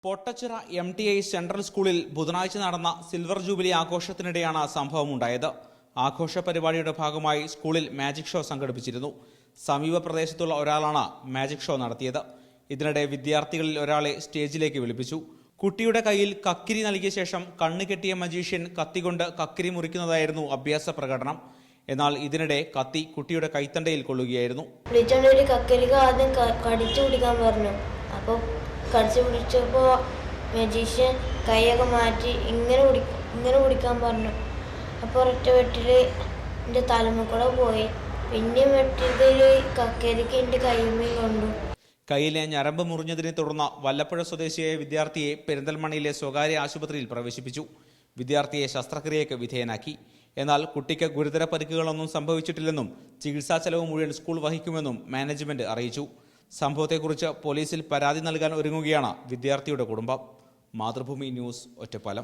Pottachira MTI central സ്കൂളിൽ ബുധനാഴ്ച നടന്ന സിൽവർ ജൂബിലി ആഘോഷത്തിനിടെയാണ് സംഭവമുണ്ടായത്. ആഘോഷ പരിപാടിയുടെ ഭാഗമായി സ്കൂളിൽ മാജിക് ഷോ സംഘടിപ്പിച്ചിരുന്നു. സമീപ പ്രദേശത്തുള്ള ഒരാളാണ് മാജിക് ഷോ നടത്തിയത്. ഇതിനിടെ വിദ്യാർത്ഥികളിൽ ഒരാളെ സ്റ്റേജിലേക്ക് വിളിപ്പിച്ചു. കുട്ടിയുടെ കയ്യിൽ കക്കിരി നൽകിയ ശേഷം കണ്ണ് കെട്ടിയ മജീഷ്യൻ കത്തികൊണ്ട് കക്കിരി മുറിക്കുന്നതായിരുന്നു അഭ്യാസ പ്രകടനം. എന്നാൽ ഇതിനിടെ കത്തി കുട്ടിയുടെ കൈത്തണ്ടയിൽ കൊള്ളുകയായിരുന്നു. കക്കരിക ആദ്യം കടിച്ചു പിടിക്കാൻ പറഞ്ഞു. അപ്പോൾ കടിച്ചു പിടിച്ചപ്പോൾ മജീഷ്യൻ കൈയൊക്കെ മാറ്റി ഇങ്ങനെ പിടിക്കാൻ പറഞ്ഞു. അപ്പോൾ ഒറ്റ വെട്ടിൽ എൻ്റെ തലമുക്കൂടെ പോയി. പിന്നെ വെട്ടിൽ കക്കരിക്ക് എൻ്റെ കൈമീൻ കൊണ്ടു. കയ്യിലെ ഞരമ്പ് മുറിഞ്ഞതിനെ തുടർന്ന് വല്ലപ്പുഴ സ്വദേശിയായ വിദ്യാർത്ഥിയെ പെരിന്തൽമണ്ണയിലെ സ്വകാര്യ ആശുപത്രിയിൽ പ്രവേശിപ്പിച്ചു. വിദ്യാർത്ഥിയെ ശസ്ത്രക്രിയയ്ക്ക് വിധേയനാക്കി. എന്നാൽ കുട്ടിക്ക് ഗുരുതര പരിക്കുകളൊന്നും സംഭവിച്ചിട്ടില്ലെന്നും ചികിത്സാ ചെലവ് മുഴുവൻ സ്കൂൾ വഹിക്കുമെന്നും മാനേജ്മെന്റ് അറിയിച്ചു. സംഭവത്തെക്കുറിച്ച് പോലീസിൽ പരാതി നൽകാൻ ഒരുങ്ങുകയാണ് വിദ്യാർത്ഥിയുടെ കുടുംബം. മാതൃഭൂമി ന്യൂസ്, ഒറ്റപ്പാലം.